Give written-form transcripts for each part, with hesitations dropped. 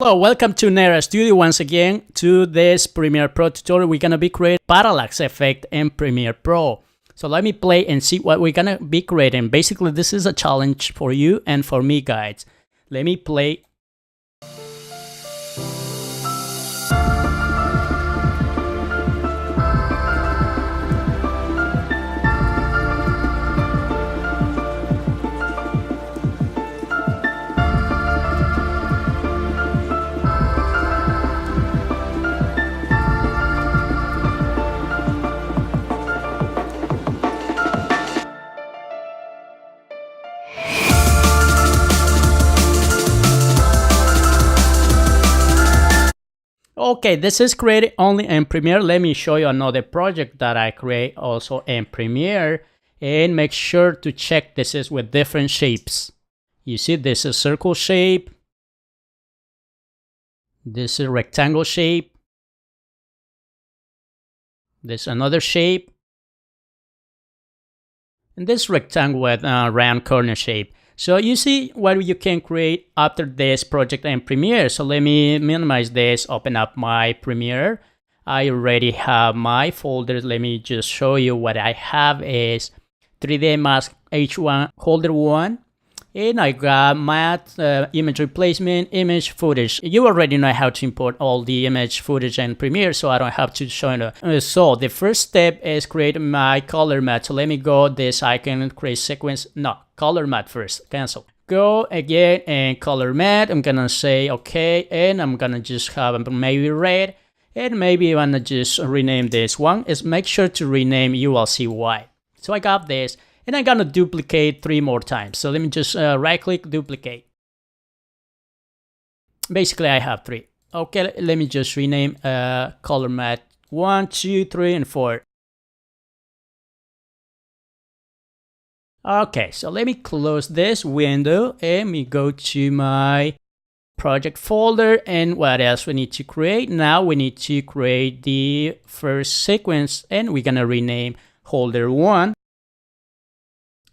Hello, welcome to Nera Studio once again. To this Premiere Pro tutorial, we're gonna be creating parallax effect in Premiere Pro. So let me play and see what we're gonna be creating. Basically, this is a challenge for you and for me, guys. Let me play. Okay, this is created only in Premiere. Let me show you another project that I create also in Premiere, and make sure to check this is with different shapes. You see, this is circle shape, this is rectangle shape, this another shape, and this rectangle with round corner shape. So you see what you can create after this project in Premiere. So let me minimize this, open up my Premiere. I already have my folders. Let me just show you what I have is 3D mask H1 holder 1. And I got matte, image replacement, image footage. You already know how to import all the image footage in Premiere, so I don't have to show you. So the first step is create my color matte. So let me go this icon, create sequence. No, color matte first, cancel. Go again and color matte. I'm gonna say okay, and I'm gonna just have maybe red, and maybe I wanna just rename this one. Is make sure to rename, you will see why. So I got this. And I'm gonna duplicate 3 more times. So let me just right click, duplicate. Basically, I have 3. Okay, let me just rename color matte 1, 2, 3, and 4. Okay, so let me close this window and we go to my project folder. And what else we need to create? Now we need to create the first sequence, and we're gonna rename holder 1.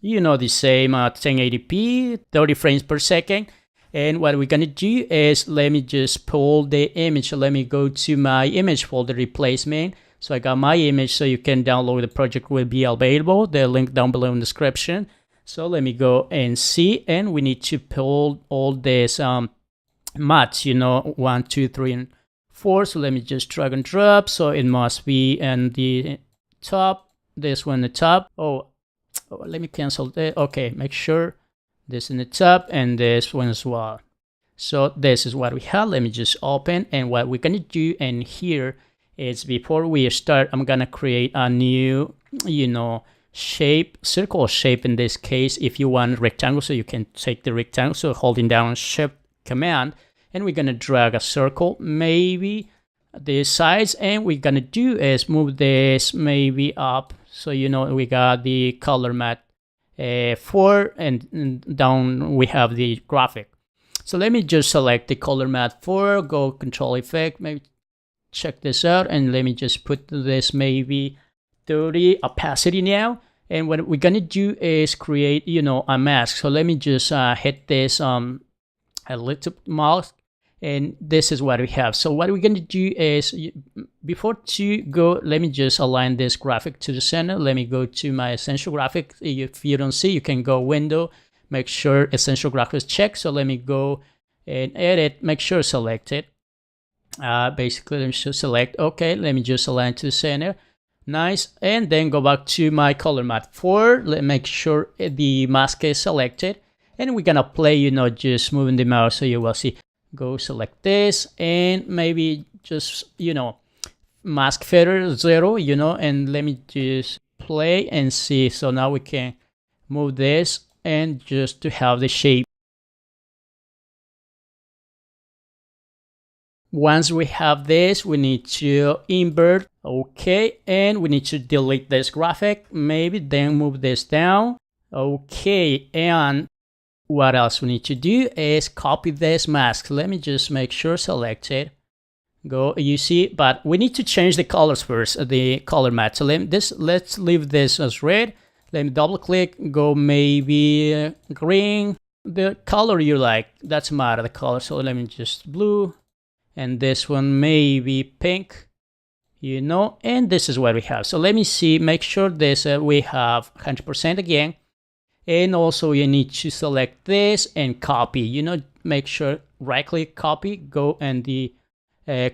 You know, the same 1080p, 30 frames per second. And what we're gonna do is, let me just pull the image. Let me go to my image folder replacement. So I got my image, so you can download the project, will be available. The link down below in the description. So let me go and see, and we need to pull all this mattes, you know, 1, 2, 3, and 4. So let me just drag and drop. So it must be in the top, this one, the top. Oh, let me cancel that. Okay, make sure this in the top and this one as well. So this is what we have. Let me just open, and what we're gonna do in here is, before we start, I'm gonna create a new, you know, shape, circle shape in this case. If you want rectangle, so you can take the rectangle, so holding down shift command, and we're gonna drag a circle, maybe the sides, and we're gonna do is move this maybe up. So, you know, we got the color matte 4, and down we have the graphic. So let me just select the color matte 4, go control effect, maybe check this out, and let me just put this maybe 30 opacity now. And what we're gonna do is create, you know, a mask. So let me just hit this a little mask. And this is what we have. So what we're going to do is, before to go, let me just align this graphic to the center. Let me go to my essential graphic. If you don't see, you can go window, make sure essential graphics check. So let me go and edit, make sure selected. Basically, let me just select, okay, let me just align to the center. Nice. And then go back to my color matte 4. Let me make sure the mask is selected. And we're going to play, you know, just moving the mouse so you will see. Go select this, and maybe just, you know, mask feather 0, you know, and let me just play and see. So now we can move this, and just to have the shape. Once we have this, we need to invert. Okay, and we need to delete this graphic, maybe then move this down. Okay, and what else we need to do is copy this mask. Let me just make sure selected. Go, you see, but we need to change the colors first, the color matte. So let's leave this as red. Let me double click, go maybe green, the color you like, doesn't matter the color. So let me just blue, and this one maybe pink, you know, and this is what we have. So let me see, make sure this we have 100% again. And also you need to select this and copy, you know, make sure right click copy, go and the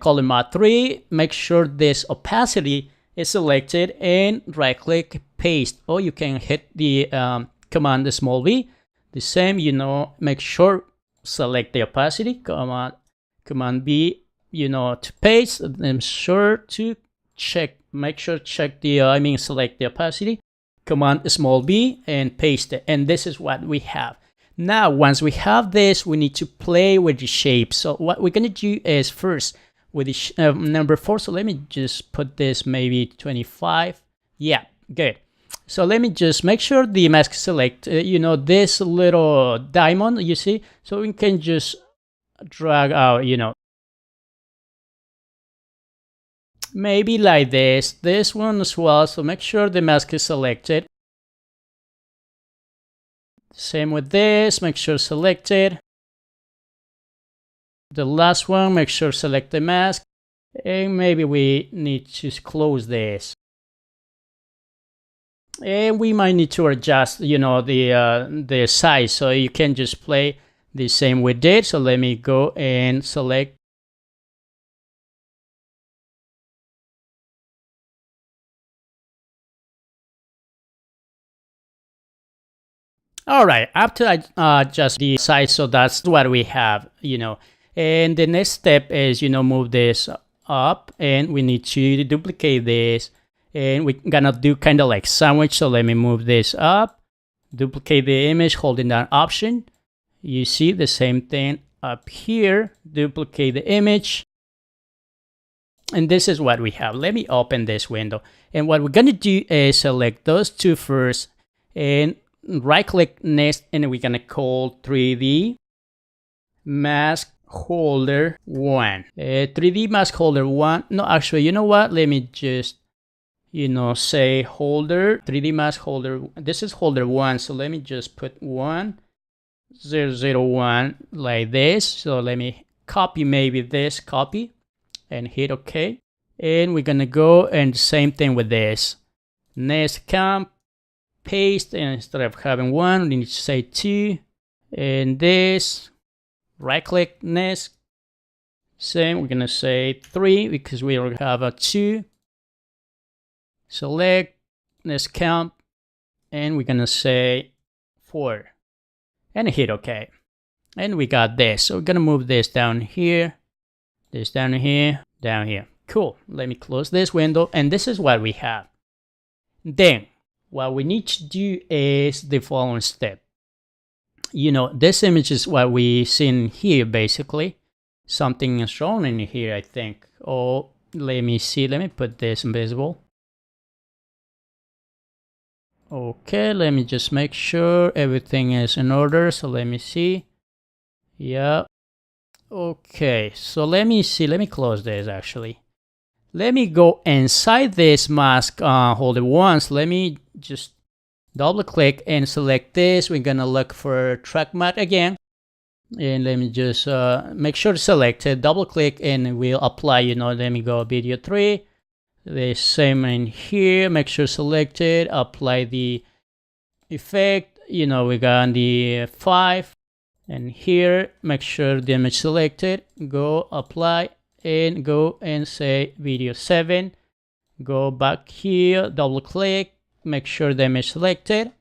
color mode 3, make sure this opacity is selected and right click paste, or you can hit the command small v, the same, you know, make sure select the opacity, command B, you know, to paste, and sure to check, make sure check the select the opacity, command small b and paste it, and this is what we have. Now once we have this, we need to play with the shape. So what we're gonna do is first with the number 4, so let me just put this maybe 25. Yeah, good. So let me just make sure the mask select, you know, this little diamond, you see, so we can just drag out, you know, maybe like this one as well. So make sure the mask is selected. Same with this, make sure selected. The last one, make sure select the mask, and maybe we need to close this. And we might need to adjust, you know, the size, so you can just play the same we did. So let me go and select. All right, after I adjust the size, so that's what we have, you know. And the next step is, you know, move this up, and we need to duplicate this, and we're gonna do kind of like sandwich. So let me move this up, duplicate the image, holding down option. You see the same thing up here, duplicate the image, and this is what we have. Let me open this window, and what we're gonna do is select those two first, and right click next, and we're gonna call 3D mask holder 1. 3D mask holder 1. No, actually, you know what? Let me just, you know, say holder 3D mask holder. This is holder 1, so let me just put 1001 like this. So let me copy maybe this copy and hit OK. And we're gonna go and same thing with this. Next camp, paste, and instead of having 1, we need to say 2. And this, right click next, same, we're gonna say 3 because we already have a 2. Select, next count, and we're gonna say 4 and hit OK. And we got this. So we're gonna move this down here, this down here, down here. Cool. Let me close this window, and this is what we have. Then what we need to do is the following step. You know, this image is what we see in here, basically. Something is wrong in here, I think. Oh, let me see. Let me put this invisible. Okay, let me just make sure everything is in order. So let me see. Yeah. Okay, so let me see. Let me close this actually. Let me go inside this mask holder once. Let me just double click and select this. We're gonna look for track matte again. And let me just make sure to select it, double click, and we'll apply, you know, let me go video 3. The same in here, make sure selected, apply the effect, you know, we got the 5. And here, make sure the image selected, go apply, and go and say video 7. Go back here, double click, make sure the image selected,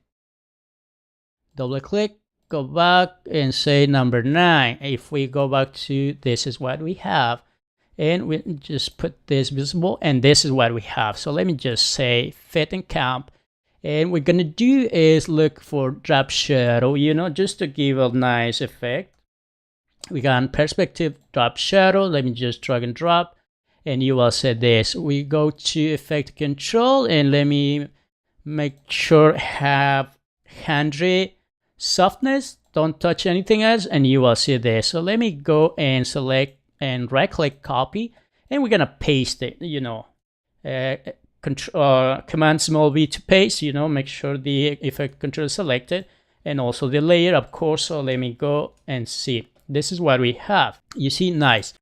double click, go back and say number 9. If we go back to, this is what we have, and we just put this visible, and this is what we have. So let me just say fit and camp, and we're gonna do is look for drop shadow, you know, just to give a nice effect. We got perspective, drop shadow. Let me just drag and drop, and you will see this. We go to effect control, and let me make sure have 100 softness, don't touch anything else, and you will see this. So let me go and select and right click copy, and we're gonna paste it, you know, command small v to paste, you know, make sure the effect control is selected, and also the layer, of course. So let me go and see. This is what we have. You see, nice.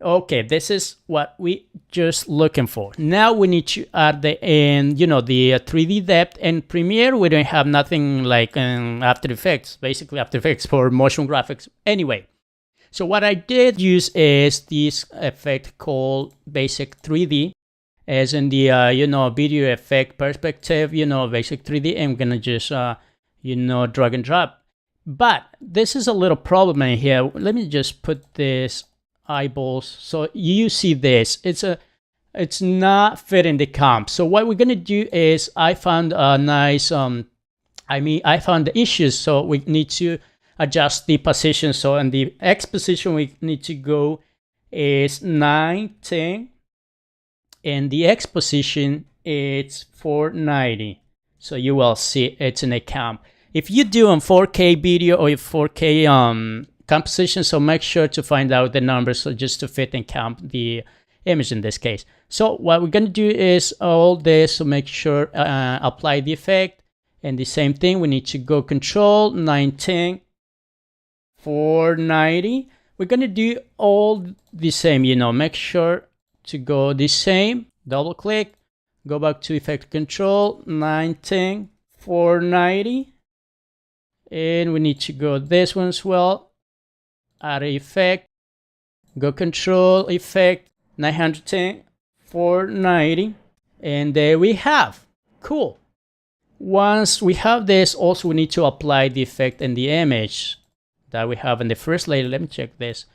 Okay, this is what we just looking for. Now we need to add the the 3D depth. And Premiere, we don't have nothing like After Effects, basically After Effects for motion graphics. Anyway, so what I did use is this effect called Basic 3D, as in the video effect perspective, basic 3D. I'm gonna just drag and drop. But this is a little problem in here. Let me just put this eyeballs, so you see this. It's not fitting the comp. So what we're gonna do is, I found a nice I found the issues. So we need to adjust the position. So in the X position, we need to go is 9, 10, and the X position it's 490. So you will see it's in a comp. If you do on 4K video or 4K composition, so make sure to find out the numbers, so just to fit and count the image in this case. So what we're going to do is all this, so make sure apply the effect, and the same thing, we need to go Control 910 490. We're going to do all the same, make sure to go the same, double click, go back to Effect Control 910 490, and we need to go this one as well. Add effect, go Control Effect 910 490, and there we have. Cool. Once we have this, also we need to apply the effect in the image that we have in the first layer. Let me check this.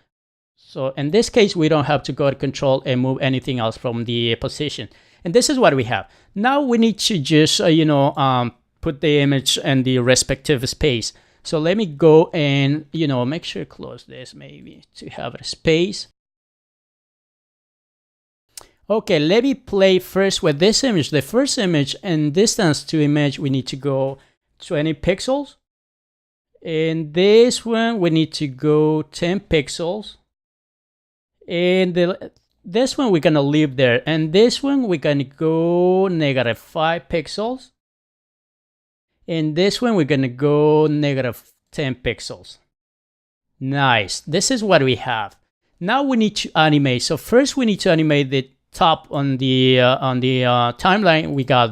So in this case, we don't have to go to Control and move anything else from the position. And this is what we have. Now we need to just put the image in the respective space. So let me go and, make sure to close this maybe to have a space. Okay, let me play first with this image. The first image, and distance to image, we need to go 20 pixels. In this one, we need to go 10 pixels. And this one, we're going to leave there. And this one, we're going to go -5 pixels. In this one, we're going to go -10 pixels. Nice. This is what we have. Now we need to animate. So first we need to animate the top on the timeline. We got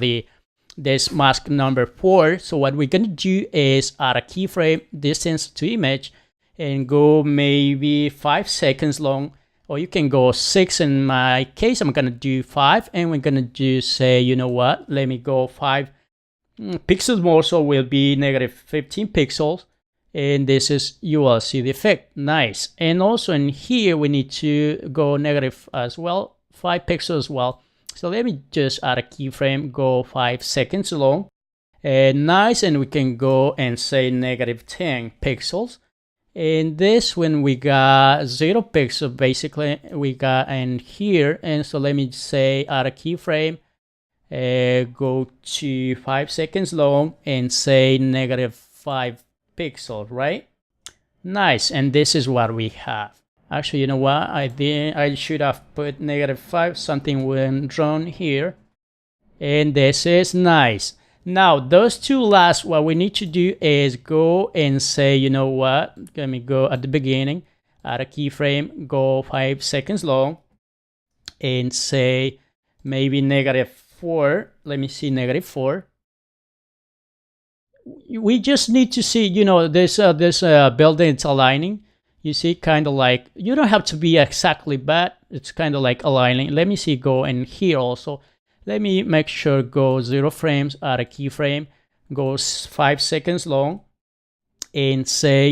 this mask number 4. So what we're going to do is add a keyframe distance to image and go maybe 5 seconds long, or you can go 6. In my case, I'm going to do 5, and we're going to just say, you know what, let me go 5 pixels more, so will be -15 pixels, and this is, you will see the effect. Nice. And also in here we need to go negative as well, 5 pixels as well. So let me just add a keyframe, go 5 seconds long, and nice. And we can go and say -10 pixels. And this one we got 0 pixel, basically we got in here. And so let me say add a keyframe, go to 5 seconds long and say -5 pixels, right? Nice. And this is what we have. Actually, you know what, I should have put -5, something went wrong here. And this is nice. Now those two last, what we need to do is go and say, you know what, let me go at the beginning, add a keyframe, go 5 seconds long, and say maybe -4. Let me see, -4. We just need to see, this building, it's aligning. You see, kind of like, you don't have to be exactly bad. It's kind of like aligning. Let me see, go in here also. Let me make sure go 0 frames, add a keyframe, goes 5 seconds long, and say,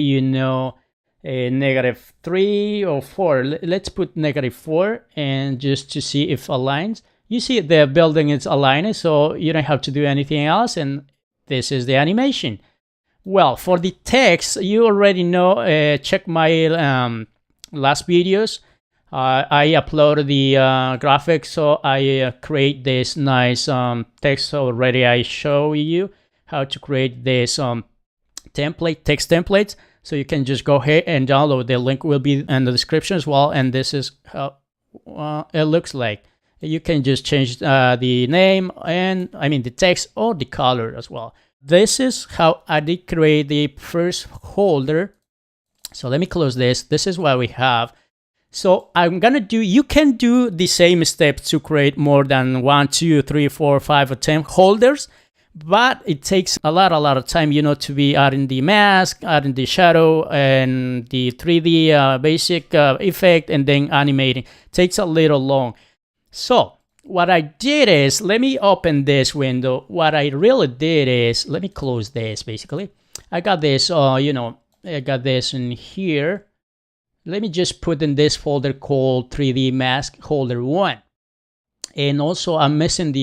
-3 or 4. Let's put -4, and just to see if aligns. You see the building is aligning, so you don't have to do anything else, and this is the animation. Well, for the text, you already know, check my last videos. I uploaded the graphics, so I create this nice text already. I show you how to create this text templates. So you can just go ahead and download. The link will be in the description as well. And this is how it looks like. You can just change the name and the text or the color as well. This is how I did create the first holder. So let me close this. This is what we have. So I'm gonna do, you can do the same steps to create more than 1, 2, 3, 4, 5, or 10 holders, but it takes a lot of time, you know, to be adding the mask, adding the shadow, and the 3D basic effect, and then animating. It takes a little long. So what I did is, let me open this window. What I really did is, let me close this basically. I got this, you know, I got this in here. Let me just put in this folder called 3D mask holder 1. And also I'm missing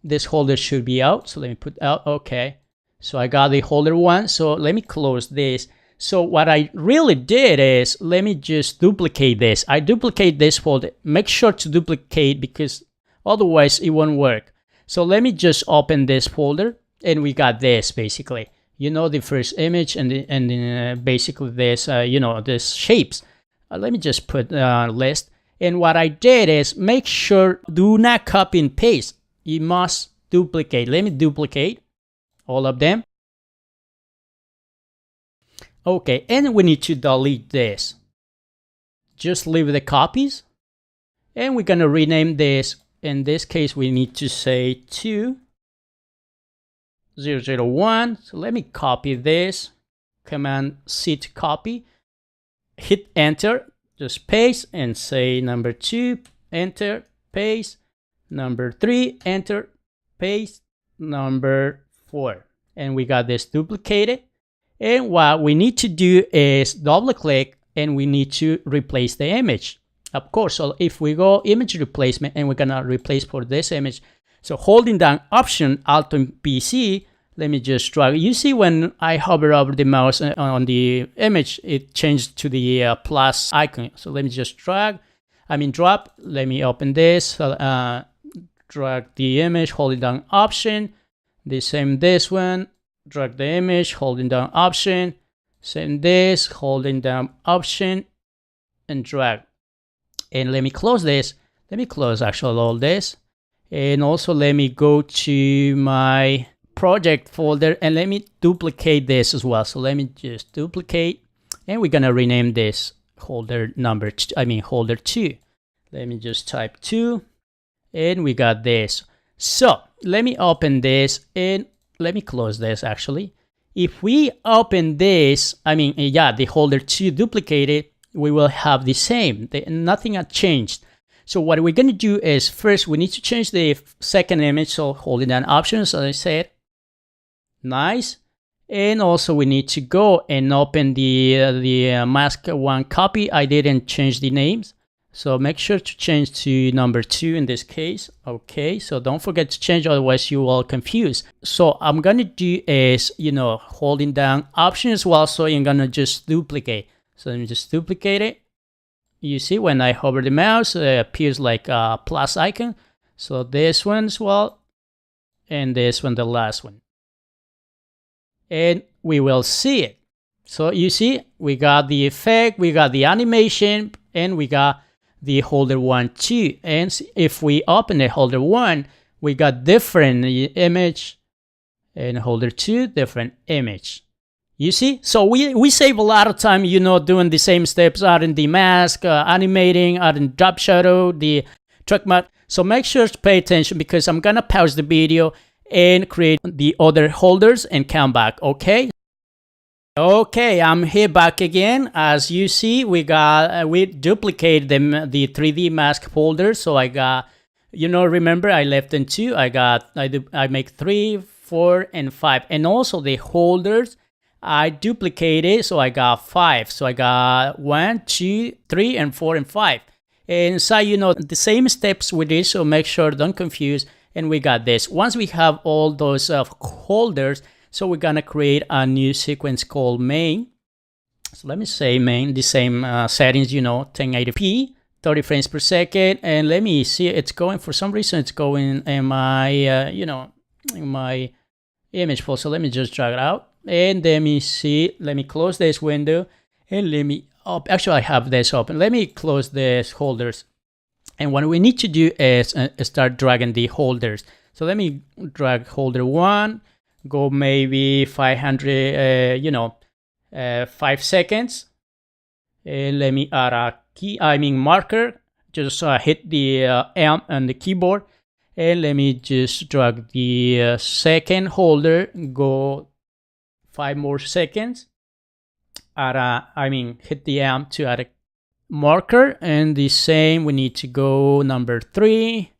this holder should be out. So let me put out, okay. So I got the holder 1. So let me close this. So what I really did is, let me just duplicate this. I duplicate this folder. Make sure to duplicate because otherwise it won't work. So let me just open this folder and we got this basically. You know, the first image and basically this, you know, this shapes. Let me just put list. And what I did is, make sure do not copy and paste. You must duplicate. Let me duplicate all of them. Okay, and we need to delete this. Just leave the copies. And we're gonna rename this. In this case, we need to say 2001. So let me copy this. Command C to copy. Hit enter. Just paste and say number 2. Enter. Paste. Number 3. Enter. Paste. Number 4. And we got this duplicated. And what we need to do is double click and we need to replace the image. Of course, so if we go image replacement and we're gonna replace for this image, so holding down Option Alt and PC, let me just drag. You see when I hover over the mouse on the image, it changed to the plus icon. So let me just drop. Let me open this. Drag the image, holding down Option. The same this one. Drag the image, holding down Option. Same this, holding down Option, and drag. And let me close this. Let me close actually all this. And also let me go to my project folder and let me duplicate this as well. So let me just duplicate and we're gonna rename this holder number, holder 2. Let me just type 2 and we got this. So let me open this and let me close this actually. If we open this, the holder 2 duplicated, we will have the same. Nothing had changed. So what we're going to do is first we need to change the second image. So holding down Options, as I said. Nice. And also we need to go and open the mask 1 copy. I didn't change the names. So make sure to change to number 2 in this case. Okay, so don't forget to change, otherwise you will confuse. So I'm gonna do is, holding down Option as well. So I'm gonna just duplicate. So let me just duplicate it. You see when I hover the mouse, it appears like a plus icon. So this one as well, and this one, the last one. And we will see it. So you see, we got the effect, we got the animation, and we got the holder 1 too. And if we open the holder 1, we got different image, and holder 2, different image. You see, so we save a lot of time, doing the same steps, adding the mask, animating, adding drop shadow, the track matte. So make sure to pay attention because I'm gonna pause the video and create the other holders and come back, okay? Okay, I'm here back again. As you see, we duplicate the 3D mask folder. So I got, remember I left in 2. I make 3, 4, and 5, and also the holders. I duplicated, so I got 5. So I got 1, 2, 3, and 4, and 5. And so, the same steps with this, so make sure, don't confuse. And we got this. Once we have all those holders, so we're gonna create a new sequence called main. So let me say main, the same settings, 1080p, 30 frames per second. And let me see, it's going, for some reason, it's going in my, in my image file. So let me just drag it out. And let me see, let me close this window and let me actually I have this open. Let me close this holders. And what we need to do is start dragging the holders. So let me drag holder 1, go maybe 500, 5 seconds. And let me add a marker. Just hit the M on the keyboard, and let me just drag the second holder, go 5 more seconds. Hit the M to add a marker, and the same, we need to go number 3,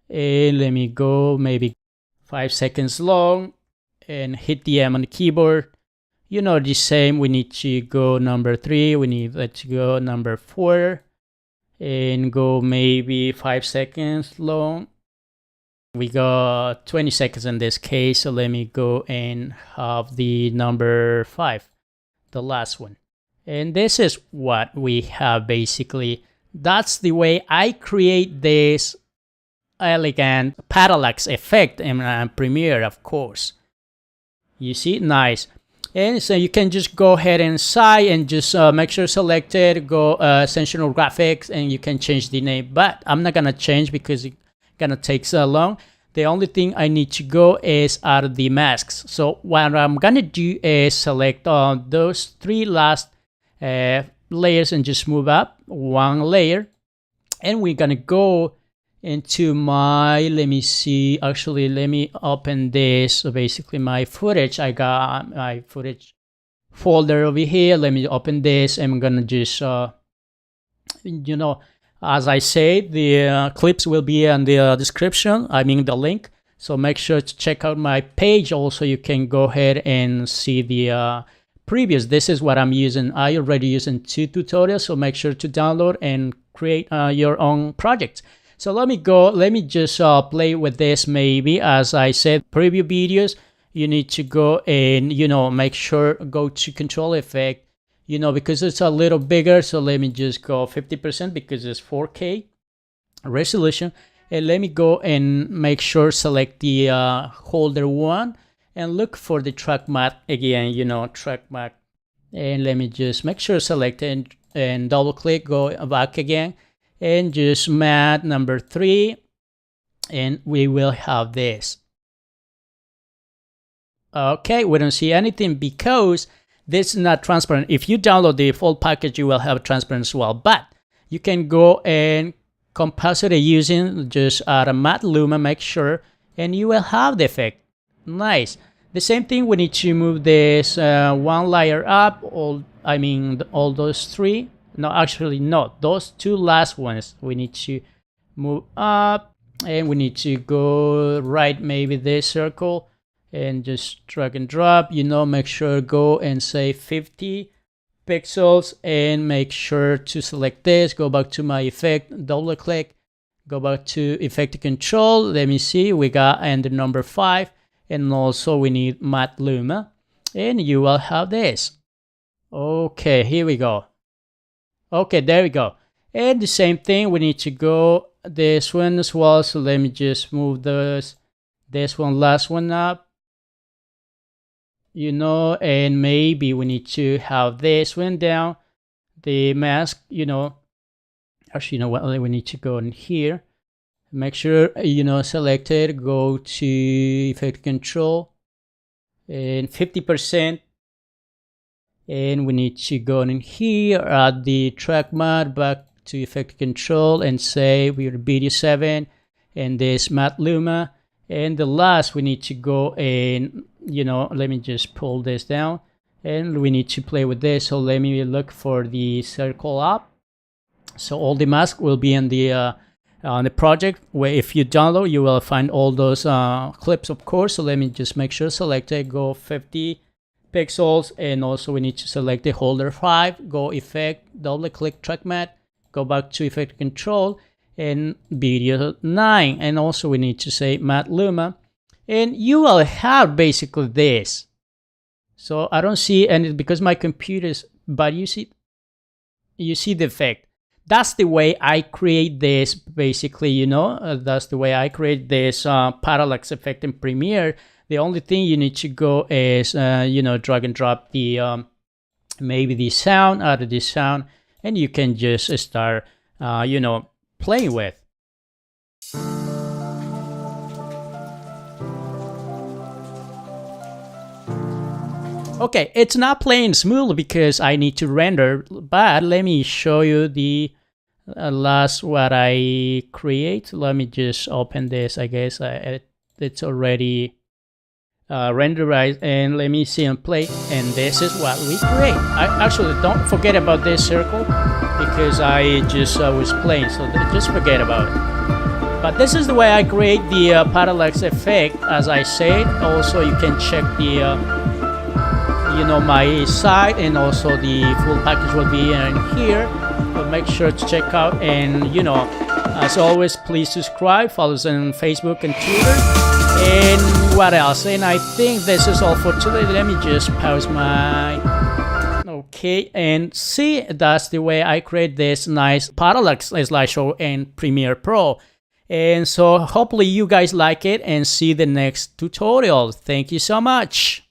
and let me go maybe 5 seconds long, and hit the M on the keyboard. The same, we need to go number 3, we need to go number 4, and go maybe 5 seconds long. We got 20 seconds in this case, so let me go and have the number 5, the last one. And this is what we have basically. That's the way I create this elegant parallax effect in Premiere, of course. You see, nice. And so you can just go ahead inside and just make sure selected, go Essential Graphics, and you can change the name. But I'm not gonna change because it's gonna take so long. The only thing I need to go is add the masks. So what I'm gonna do is select those 3 last layers and just move up 1 layer. And we're gonna go into my, let me see, actually let me open this. So basically my footage, I got my footage folder over here. Let me open this, and I'm gonna just as I say, the clips will be in the description, the link. So make sure to check out my page. Also, you can go ahead and see the previous. This is what I'm using. I already using 2 tutorials, so make sure to download and create your own project. So let me just play with this. Maybe, as I said, preview videos, you need to go and, make sure, go to control effect, because it's a little bigger. So let me just go 50% because it's 4K resolution. And let me go and make sure, select the holder 1 and look for the track matte again, track matte. And let me just make sure select it and double click, go back again, and just matte number 3, and we will have this. Okay, we don't see anything because this is not transparent. If you download the full package, you will have transparent as well, but you can go and composite it using just add a matte luma, make sure, and you will have the effect. Nice. The same thing, we need to move this 1 layer up, all those 3. No, actually, no. Those 2 last ones, we need to move up, and we need to go right, maybe this circle, and just drag and drop. Make sure go and say 50 pixels, and make sure to select this. Go back to my effect, double click, go back to effect control. Let me see, we got and the number 5, and also we need matte luma, and you will have this. Okay, here we go. Okay, there we go. And the same thing, we need to go this one as well. So let me just move this last one up, and maybe we need to have this one down, the mask, actually, what, we need to go in here, make sure, selected, go to effect control, and 50%. And we need to go in here, add the track matte, back to effect control, and say we're video 7, and this matte luma. And the last, we need to go and, let me just pull this down, and we need to play with this. So let me look for the circle up. So all the mask will be in the on the project, where if you download, you will find all those clips, of course. So let me just make sure selected, go 50 pixels, and also we need to select the holder 5, go effect, double click track matte, go back to effect control, and video 9, and also we need to say matte luma, and you will have basically this. So I don't see any because my computer's, but you see the effect. That's the way I create this basically, that's the way I create this parallax effect in Premiere. The only thing you need to go is, drag and drop the, maybe the sound, out of the sound, and you can just start, playing with. Okay, it's not playing smoothly because I need to render, but let me show you the last what I create. Let me just open this. I guess it's already renderized, and let me see and play, and this is what we create. I actually don't forget about this circle because I just was playing, so just forget about it. But this is the way I create the parallax effect. As I said, also you can check the my site, and also the full package will be in here, so make sure to check out. And as always, please subscribe, follow us on Facebook and Twitter. And what else? And I think this is all for today. Let me just pause my... Okay, and see, that's the way I create this nice parallax slideshow in Premiere Pro. And so hopefully you guys like it, and see the next tutorial. Thank you so much.